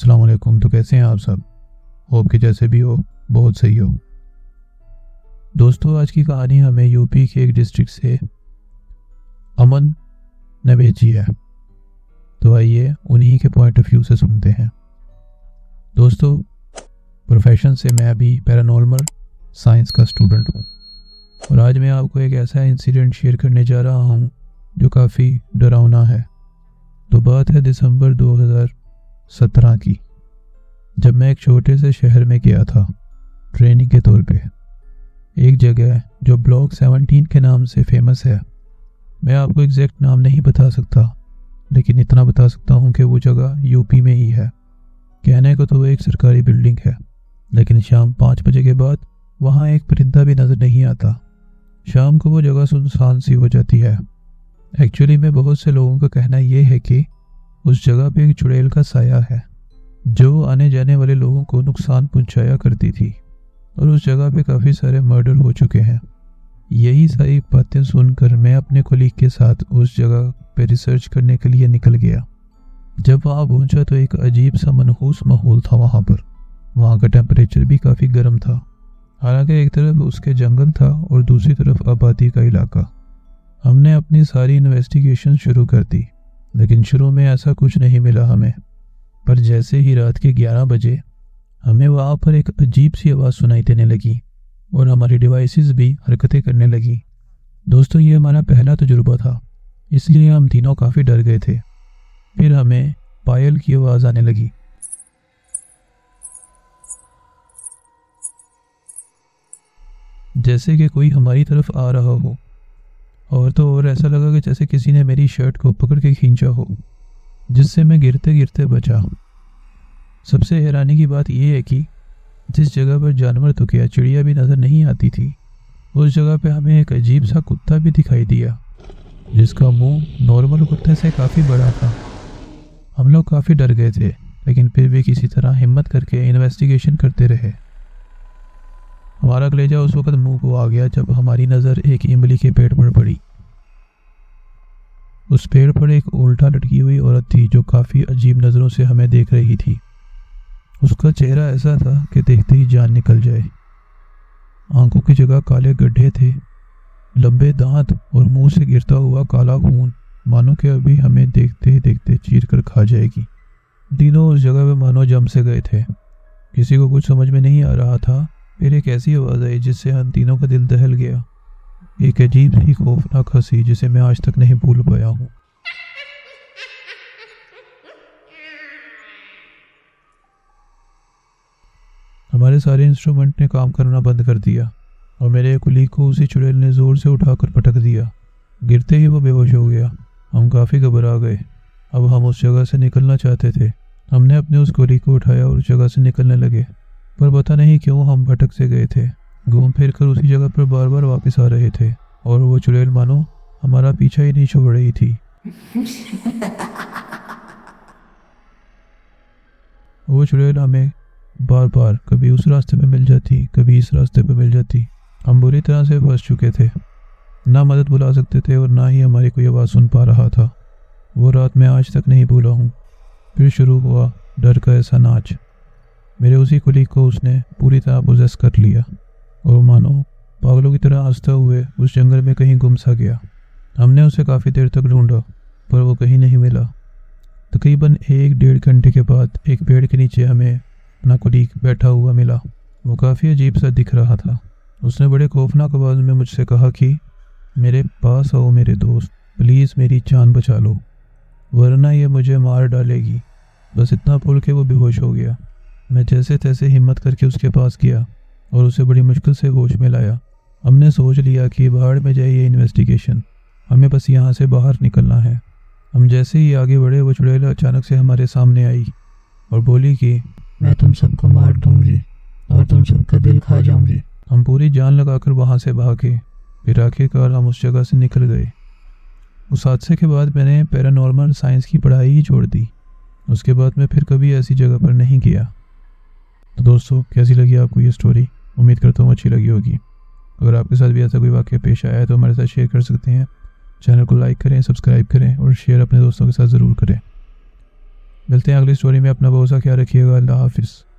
अस्सलाम वालेकुम। तो कैसे हैं आप सब? होप कि जैसे भी हो बहुत सही हो। दोस्तों, आज की कहानी हमें यूपी के एक डिस्ट्रिक्ट से अमन ने भेजी है। तो आइए उन्हीं के पॉइंट ऑफ व्यू से सुनते हैं। दोस्तों, प्रोफेशन से मैं अभी पैरानॉर्मल साइंस का स्टूडेंट हूँ और आज मैं आपको एक ऐसा इंसिडेंट शेयर करने जा रहा हूँ जो काफ़ी डरावना है। तो बात है दिसंबर 2017 की, जब मैं एक छोटे से शहर में गया था ट्रेनिंग के तौर पे। एक जगह जो ब्लॉक 17 के नाम से फेमस है। मैं आपको एग्जैक्ट नाम नहीं बता सकता, लेकिन इतना बता सकता हूँ कि वो जगह यूपी में ही है। कहने को तो वो एक सरकारी बिल्डिंग है, लेकिन शाम 5 बजे के बाद वहाँ एक परिंदा भी नजर नहीं आता। शाम को वो जगह सुनसान सी हो जाती है। एक्चुअली में बहुत से लोगों का कहना यह है कि उस जगह पे एक चुड़ैल का साया है जो आने जाने वाले लोगों को नुकसान पहुंचाया करती थी और उस जगह पे काफ़ी सारे मर्डर हो चुके हैं। यही सारी बातें सुनकर मैं अपने कोलीग के साथ उस जगह पे रिसर्च करने के लिए निकल गया। जब वहाँ पहुंचा तो एक अजीब सा मनहूस माहौल था वहाँ पर। वहाँ का टेम्परेचर भी काफ़ी गर्म था। हालांकि एक तरफ उसके जंगल था और दूसरी तरफ आबादी का इलाका। हमने अपनी सारी इन्वेस्टिगेशन शुरू कर दी, लेकिन शुरू में ऐसा कुछ नहीं मिला हमें। पर जैसे ही रात के 11 बजे हमें वहाँ पर एक अजीब सी आवाज़ सुनाई देने लगी और हमारी डिवाइसेस भी हरकतें करने लगी। दोस्तों, ये हमारा पहला तजुर्बा था, इसलिए हम तीनों काफ़ी डर गए थे। फिर हमें पायल की आवाज़ आने लगी। जैसे कि कोई हमारी तरफ आ रहा हो, और तो और ऐसा लगा कि जैसे किसी ने मेरी शर्ट को पकड़ के खींचा हो, जिससे मैं गिरते गिरते बचा। सबसे हैरानी की बात यह है कि जिस जगह पर जानवर तो क्या चिड़िया भी नज़र नहीं आती थी, उस जगह पे हमें एक अजीब सा कुत्ता भी दिखाई दिया जिसका मुंह नॉर्मल कुत्ते से काफ़ी बड़ा था। हम लोग काफ़ी डर गए थे, लेकिन फिर भी किसी तरह हिम्मत करके इन्वेस्टिगेशन करते रहे। हमारा कलेजा उस वक्त मुंह को आ गया जब हमारी नज़र एक इमली के पेड़ पर पड़ी। उस पेड़ पर एक उल्टा लटकी हुई औरत थी जो काफ़ी अजीब नज़रों से हमें देख रही थी। उसका चेहरा ऐसा था कि देखते ही जान निकल जाए। आंखों की जगह काले गड्ढे थे, लंबे दांत और मुंह से गिरता हुआ काला खून, मानो कि अभी हमें देखते ही देखते चीर कर खा जाएगी। तीनों उस जगह पे मानो जम से गए थे। किसी को कुछ समझ में नहीं आ रहा था। फिर एक ऐसी आवाज़ आई जिससे हम तीनों का दिल दहल गया। एक अजीब सी खौफनाक हंसी जिसे मैं आज तक नहीं भूल पाया हूँ। हमारे सारे इंस्ट्रूमेंट ने काम करना बंद कर दिया और मेरे कुलीग को उसी चुड़ैल ने ज़ोर से उठाकर पटक दिया। गिरते ही वो बेहोश हो गया। हम काफ़ी घबरा गए। अब हम उस जगह से निकलना चाहते थे। हमने अपने उस कुलीग को उठाया और उस जगह से निकलने लगे, पर पता नहीं क्यों हम भटक से गए थे। घूम फिर कर उसी जगह पर बार बार वापस आ रहे थे और वो चुड़ैल मानो हमारा पीछा ही नहीं छोड़ रही थी। वो चुड़ैल हमें बार बार कभी उस रास्ते पे मिल जाती, कभी इस रास्ते पे मिल जाती। हम बुरी तरह से फंस चुके थे। ना मदद बुला सकते थे और ना ही हमारी कोई आवाज़ सुन पा रहा था। वो रात मैं आज तक नहीं भूला हूँ। फिर शुरू हुआ डर का ऐसा नाच। मेरे उसी कुलीग को उसने पूरी तरह पोजेस कर लिया और मानो पागलों की तरह हंसते हुए उस जंगल में कहीं गुम सा गया। हमने उसे काफ़ी देर तक ढूंढा, पर वो कहीं नहीं मिला। तकरीबन 1-1.5 घंटे के बाद एक पेड़ के नीचे हमें अपना कुलीग बैठा हुआ मिला। वो काफ़ी अजीब सा दिख रहा था। उसने बड़े खौफनाक आवाज़ में मुझसे कहा कि मेरे पास आओ मेरे दोस्त, प्लीज़ मेरी जान बचा लो, वरना ये मुझे मार डालेगी। बस इतना बोल के वो बेहोश हो गया। मैं जैसे तैसे हिम्मत करके उसके पास गया और उसे बड़ी मुश्किल से होश में लाया। हमने सोच लिया कि बाहर में जाए ये इन्वेस्टिगेशन, हमें बस यहाँ से बाहर निकलना है। हम जैसे ही आगे बढ़े वो चुड़ैल अचानक से हमारे सामने आई और बोली कि मैं तुम सबको मार दूंगी और तुम सबका दिल खा जाऊंगी। हम पूरी जान लगाकर वहाँ से भागे। फिर आखिरकार हम उस जगह से निकल गए। उस हादसे के बाद मैंने पैरानॉर्मल साइंस की पढ़ाई ही छोड़ दी। उसके बाद मैं फिर कभी ऐसी जगह पर नहीं गया। तो दोस्तों, कैसी लगी आपको ये स्टोरी? उम्मीद करता हूँ अच्छी लगी होगी। अगर आपके साथ भी ऐसा कोई वाक़या पेश आया है तो हमारे साथ शेयर कर सकते हैं। चैनल को लाइक करें, सब्सक्राइब करें और शेयर अपने दोस्तों के साथ ज़रूर करें। मिलते हैं अगली स्टोरी में। अपना बहुत सा ख्याल रखिएगा। अल्लाह हाफिज़।